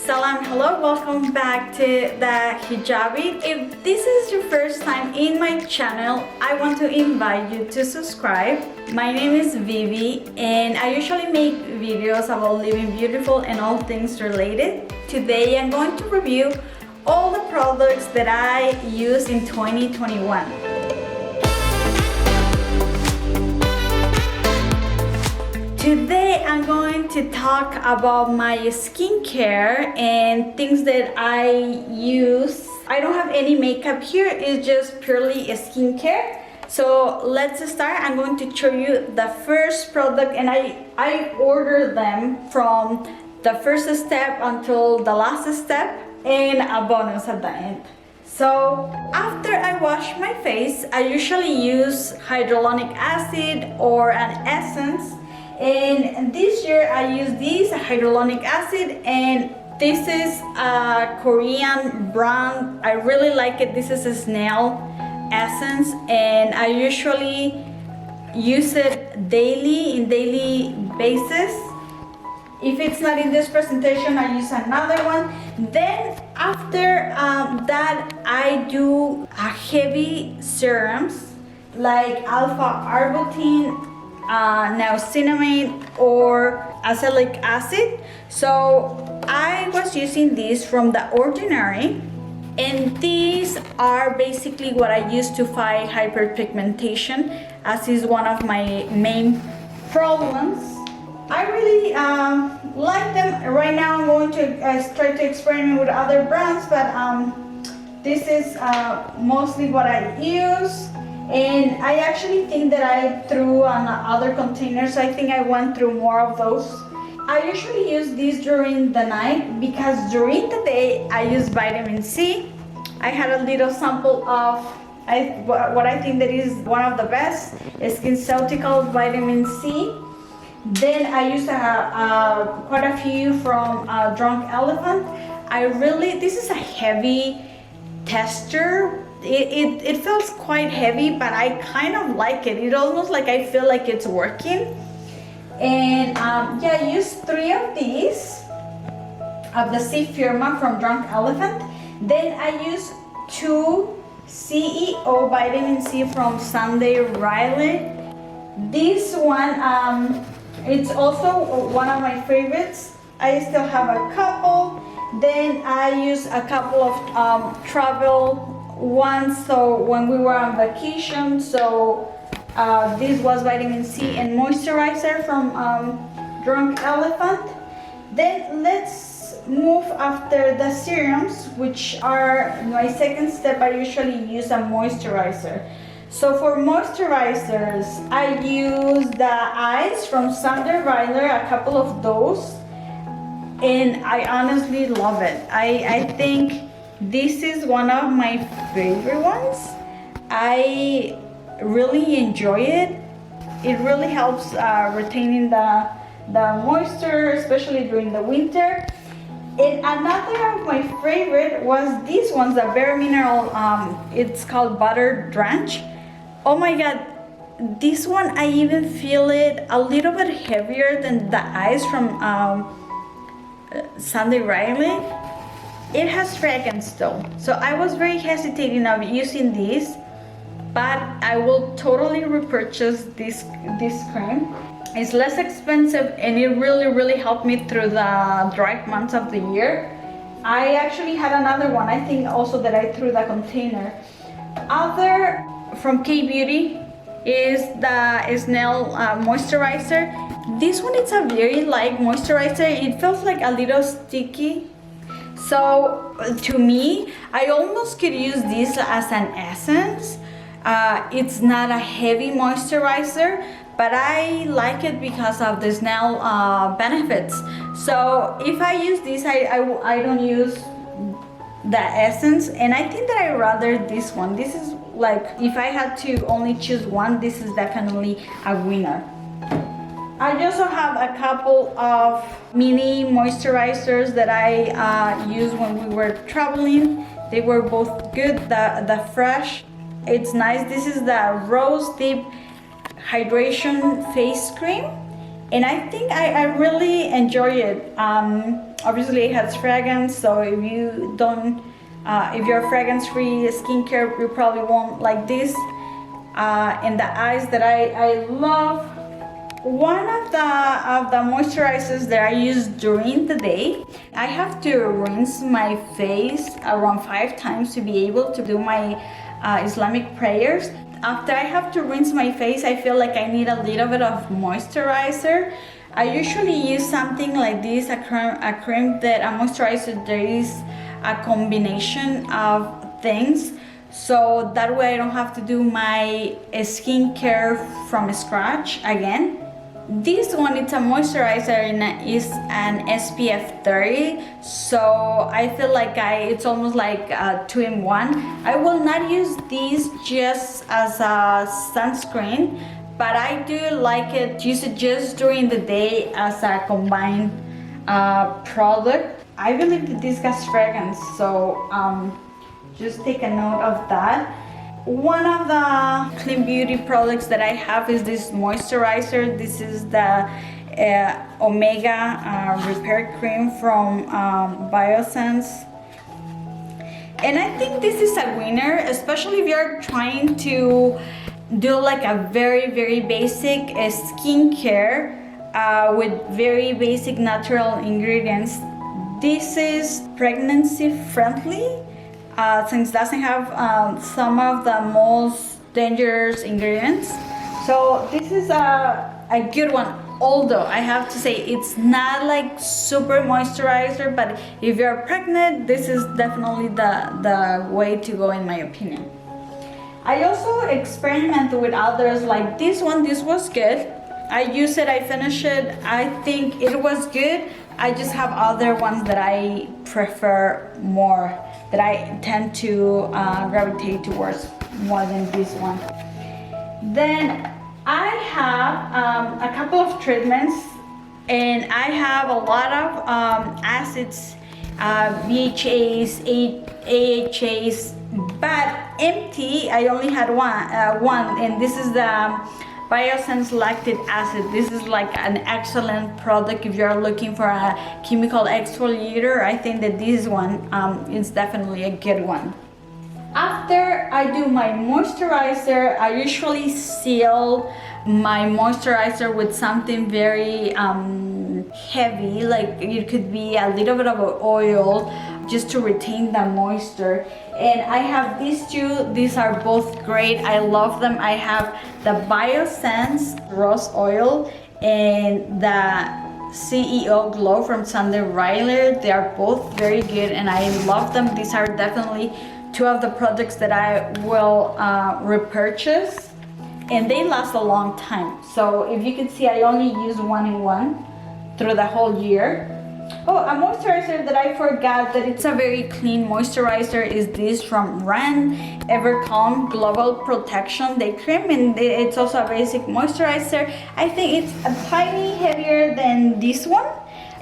Salam, hello, welcome back to the Hijabi. If this is your first time in my channel, I want to invite you to subscribe. My name is Vivi and I usually make videos about living beautiful and all things related. Today I'm going to review all the products that I use in 2021. Today I'm going to talk about my skincare and things that I use. I don't have any makeup here, it's just purely a skincare. So let's start. I'm going to show you the first product, and I ordered them from the first step until the last step and a bonus at the end. So after I wash my face, I usually use hyaluronic acid or an essence. And this year I use this hyaluronic acid, and this is a Korean brand. I really like it. This is a snail essence, and I usually use it daily basis. If it's not in this presentation, I use another one. Then after that, I do a heavy serums like alpha arbutin, niacinamide or azelaic acid. So I was using these from The Ordinary, and these are basically what I use to fight hyperpigmentation, as is one of my main problems. I really like them. Right now I'm going to try to experiment with other brands, but this is mostly what I use. And I actually think that I threw on other containers. I think I went through more of those. I usually use these during the night because during the day I use vitamin C. I had a little sample of what I think that is one of the best SkinCeutical vitamin C. Then I use quite a few from Drunk Elephant. This is a heavy texture. It feels quite heavy, but I kind of like it. It almost like I feel like it's working. And yeah, I used 3 of these of the C Firma from Drunk Elephant. Then I used 2 CEO vitamin C from Sunday Riley. This one, it's also one of my favorites. I still have a couple. Then I use a couple of travel ones, so when we were on vacation. So this was vitamin C and moisturizer from Drunk Elephant. Then let's move after the serums, which are my second step. I usually use a moisturizer. So for moisturizers, I use the eyes from Sunday Riley, a couple of those, and I honestly love it. I think this is one of my favorite ones. I really enjoy it. It really helps retaining the moisture, especially during the winter. And another of my favorite was these ones, the Bare Mineral, it's called Butter Drench. Oh my god, this one I even feel it a little bit heavier than the eyes from Sunday Riley. It has fragrance though, so I was very hesitating of using this, but I will totally repurchase this cream. It's less expensive and it really helped me through the dry months of the year. I actually had another one, I think also that I threw the container. Other from K-Beauty is the Snail moisturizer. This one is a very light moisturizer. It feels like a little sticky. So to me, I almost could use this as an essence. It's not a heavy moisturizer, but I like it because of the snail benefits. So if I use this, I don't use the essence, and I think that I rather this one. This is like, if I had to only choose one, this is definitely a winner. I also have a couple of mini moisturizers that I used when we were traveling. They were both good. The Fresh, it's nice. This is the Rose Deep Hydration Face Cream, and I think I really enjoy it. Obviously it has fragrance, so if you don't, if you're fragrance-free skincare, you probably won't like this. And the eyes that I love, one of the moisturizers that I use during the day, I have to rinse my face around 5 times to be able to do my Islamic prayers. After I have to rinse my face, I feel like I need a little bit of moisturizer. I usually use something like this, a cream that a moisturizer. There is a combination of things, so that way I don't have to do my skincare from scratch again. This one, it's a moisturizer and is an SPF 30, so I feel like it's almost like a 2-in-1. I will not use these just as a sunscreen, but I do like it, use it just during the day as a combined product. I believe that this has fragrance, so just take a note of that. One of the clean beauty products that I have is this moisturizer. This is the Omega Repair Cream from Biosense. And I think this is a winner, especially if you're trying to do like a very basic skincare with very basic natural ingredients. This is pregnancy friendly, since it doesn't have some of the most dangerous ingredients. So this is a good one, although I have to say it's not like super moisturizer, but if you're pregnant, this is definitely the way to go in my opinion. I also experimented with others like this one. This was good. I used it, I finished it, I think it was good. I just have other ones that I prefer more, that I tend to gravitate towards more than this one. Then I have a couple of treatments, and I have a lot of acids, BHAs, AHAs, but empty, I only had one, and this is the Biosense lactic acid. This is like an excellent product if you're looking for a chemical exfoliator. I think that this one is definitely a good one. After I do my moisturizer, I usually seal my moisturizer with something very heavy, like it could be a little bit of oil just to retain the moisture. And I have these two. These are both great. I love them. I have the Biosense Rose Oil and the CEO Glow from Sunday Riley. They are both very good and I love them. These are definitely two of the products that I will repurchase, and they last a long time. So if you can see, I only use 1-in-1 through the whole year. Oh, a moisturizer that I forgot that it's a very clean moisturizer is this from Ren Evercalm Global Protection Day Cream, and it's also a basic moisturizer. I think it's a tiny heavier than this one,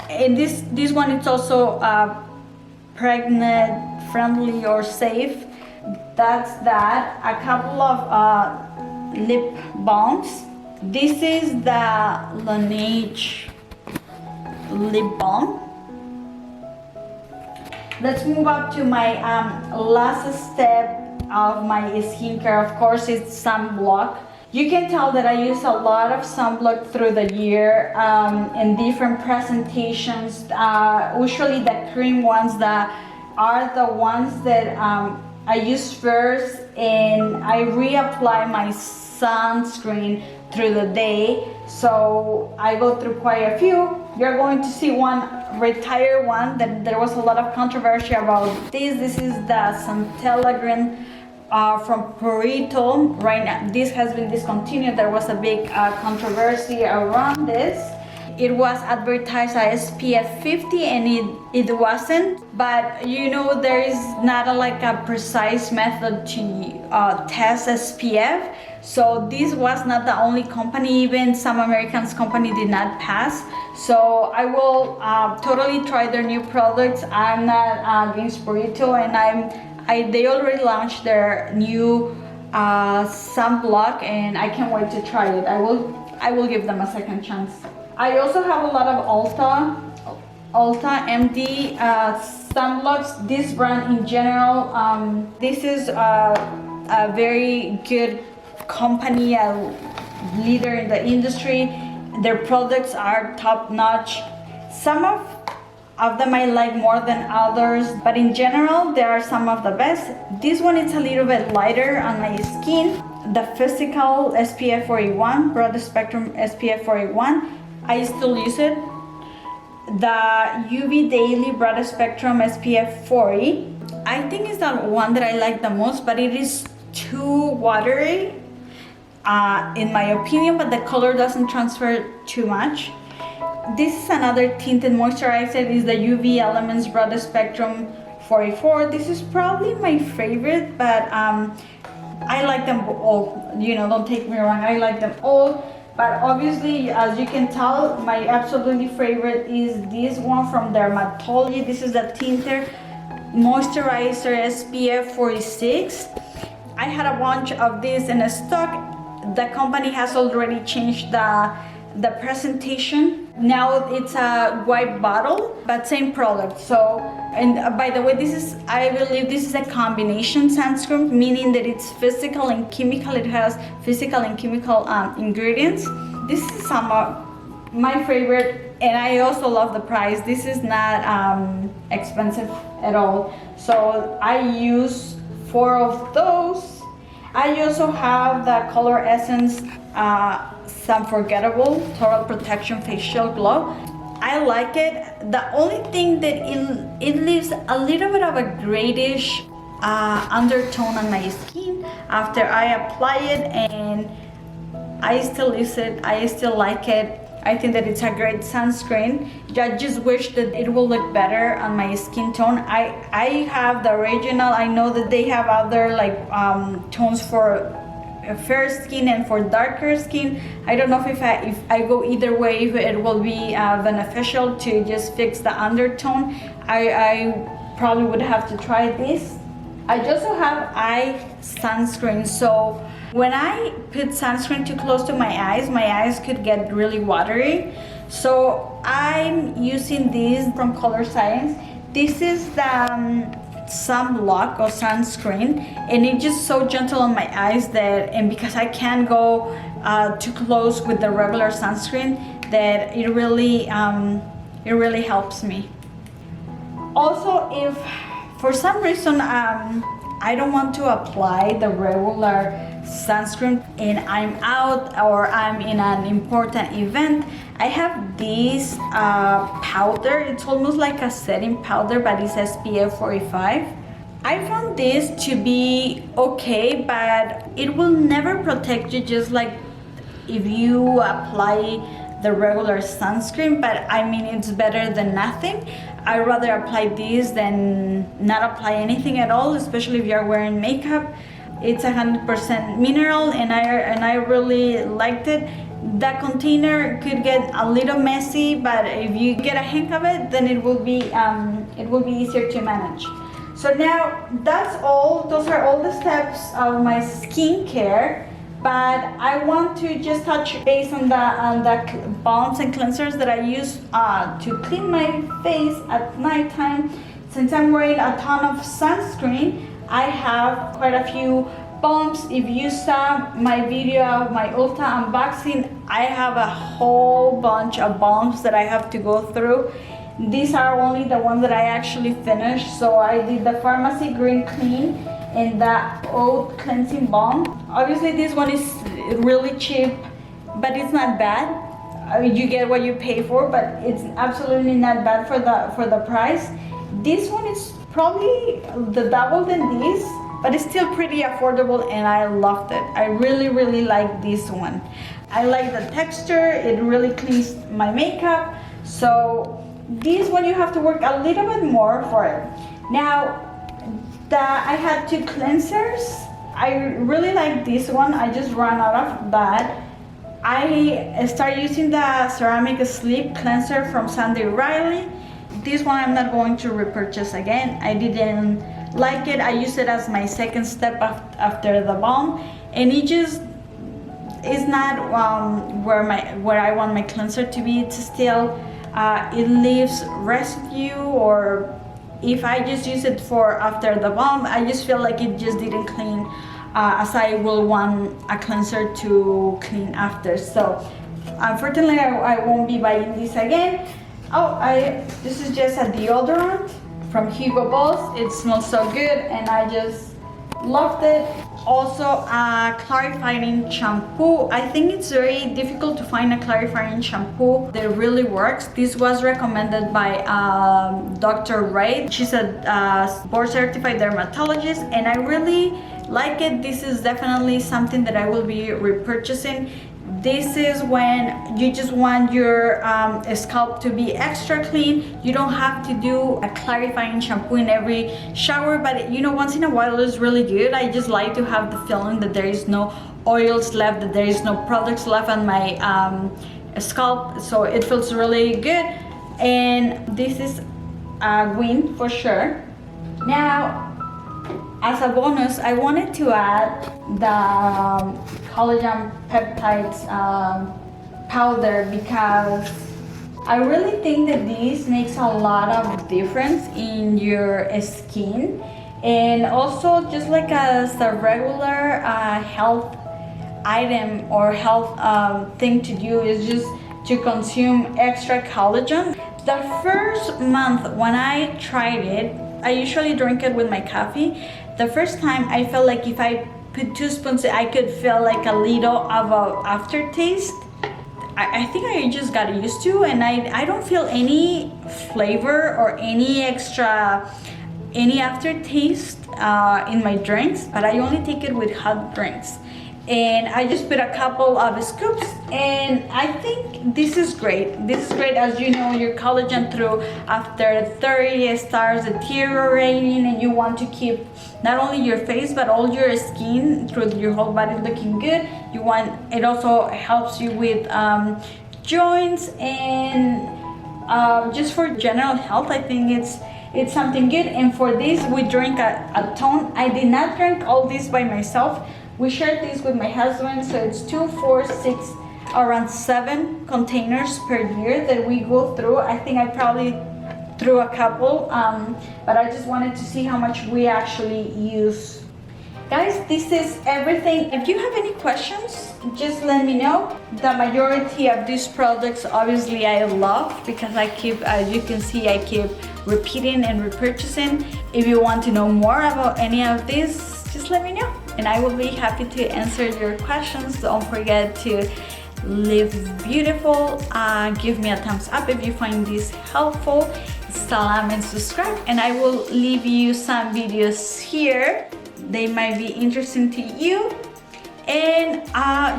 and this one it's also pregnant friendly or safe. That's that. A couple of lip balms. This is the Laneige lip balm. Let's move up to my last step of my skincare. Of course, it's sunblock. You can tell that I use a lot of sunblock through the year in different presentations. Usually the cream ones that are the ones that I use first, and I reapply my sunscreen through the day. So I go through quite a few. You're going to see one retired one that there was a lot of controversy about this. This is the Centella Green from Purito. Right now, this has been discontinued. There was a big controversy around this. It was advertised as SPF 50 and it wasn't. But you know, there is not like a precise method to test SPF. So this was not the only company. Even some American company did not pass. So I will totally try their new products. I'm not against Purito, and they already launched their new sunblock, and I can't wait to try it. I will give them a second chance. I also have a lot of Ulta MD sunblocks. This brand in general, this is a very good company, a leader in the industry. Their products are top notch. Some of them I like more than others, but in general they are some of the best. This one is a little bit lighter on my skin. The physical SPF 41, broad spectrum SPF 41, I still use it. The UV Daily broad spectrum SPF 40, I think is the one that I like the most, but it is too watery in my opinion, but the color doesn't transfer too much. This is another tinted moisturizer. It is the UV Elements broad spectrum 44. This is probably my favorite, but I like them all. You know, don't take me wrong, I like them all. But obviously, as you can tell, my absolutely favorite is this one from Dermatology. This is the tinted moisturizer SPF 46. I had a bunch of this in stock. The company has already changed the presentation. Now it's a white bottle, but same product. So, and by the way, I believe this is a combination sunscreen, meaning that it's physical and chemical. It has physical and chemical ingredients. This is some of my favorite, and I also love the price. This is not expensive at all. So I use 4 of those. I also have the Color Essence Unforgettable Total Protection Facial Glow. I like it. The only thing that it leaves a little bit of a grayish undertone on my skin after I apply it, and I still use it. I still like it. I think that it's a great sunscreen. I just wish that it will look better on my skin tone. I have the original. I know that they have other like tones for fair skin and for darker skin. I don't know if I go either way, if it will be beneficial to just fix the undertone. I probably would have to try this. I also have eye sunscreen. So when I put sunscreen too close to my eyes could get really watery. So I'm using this from Color Science. This is the sunblock or sunscreen, and it's just so gentle on my eyes and because I can't go too close with the regular sunscreen, that it really helps me. Also, if for some reason I don't want to apply the regular sunscreen and I'm out or I'm in an important event, I have this powder. It's almost like a setting powder, but it's SPF 45. I found this to be okay, but it will never protect you just like if you apply the regular sunscreen, but I mean it's better than nothing. I'd rather apply this than not apply anything at all, especially if you're wearing makeup. It's 100% mineral, and I really liked it. The container could get a little messy, but if you get a hang of it, then it will be easier to manage. So now that's all. Those are all the steps of my skincare. But I want to just touch base on the balms and cleansers that I use to clean my face at nighttime. Since I'm wearing a ton of sunscreen, I have quite a few balms. If you saw my video of my Ulta unboxing, I have a whole bunch of balms that I have to go through. These are only the ones that I actually finished. So I did the Pharmacy Green Clean and the Oat Cleansing Balm. Obviously this one is really cheap, but it's not bad. I mean, you get what you pay for, but it's absolutely not bad for the price. This one is probably the double than this, but it's still pretty affordable, and I loved it. I really like this one. I like the texture. It really cleans my makeup. So this one you have to work a little bit more for it. Now I had 2 cleansers. I really like this one. I just ran out of that. I started using the Ceramic Sleep Cleanser from Sandy Riley. This one I'm not going to repurchase again. I didn't like it. I used it as my second step after the balm, and it just is not where I want my cleanser to be. It's still it leaves residue, or if I just use it for after the balm, I just feel like it just didn't clean as I will want a cleanser to clean after. So unfortunately I won't be buying this again. This is just a deodorant from Hugo Boss. It smells so good and I just loved it. Also a clarifying shampoo. I think it's very difficult to find a clarifying shampoo that really works. This was recommended by Dr. Ray. She's a board certified dermatologist and I really like it. This is definitely something that I will be repurchasing. This is when you just want your scalp to be extra clean. You don't have to do a clarifying shampoo in every shower, but you know, once in a while it's really good. I just like to have the feeling that there is no oils left, that there is no products left on my scalp, so it feels really good. And this is a win for sure. Now, as a bonus, I wanted to add the collagen peptides powder, because I really think that this makes a lot of difference in your skin. And also, just like as a regular health item or health thing to do is just to consume extra collagen. The first month when I tried it, I usually drink it with my coffee. The first time I felt like if I put 2 spoons, I could feel like a little of a aftertaste. I think I just got used to, and I don't feel any flavor or any aftertaste in my drinks, but I only take it with hot drinks. And I just put a couple of scoops, and I think this is great. This is great. As you know, your collagen through after 30 starts deteriorating, and you want to keep not only your face but all your skin through your whole body looking good. It also helps you with joints and just for general health. I think it's something good. And for this, we drink a ton. I did not drink all this by myself. We shared this with my husband, so it's 2, 4, 6, around 7 containers per year that we go through. I think I probably threw a couple, but I just wanted to see how much we actually use. Guys, this is everything. If you have any questions, just let me know. The majority of these products, obviously, I love, because I keep, as you can see, I keep repeating and repurchasing. If you want to know more about any of these, just let me know, and I will be happy to answer your questions. Don't forget to live beautiful. Give me a thumbs up if you find this helpful. Salam and subscribe, and I will leave you some videos here. They might be interesting to you, and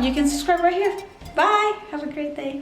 you can subscribe right here. Bye. Have a great day.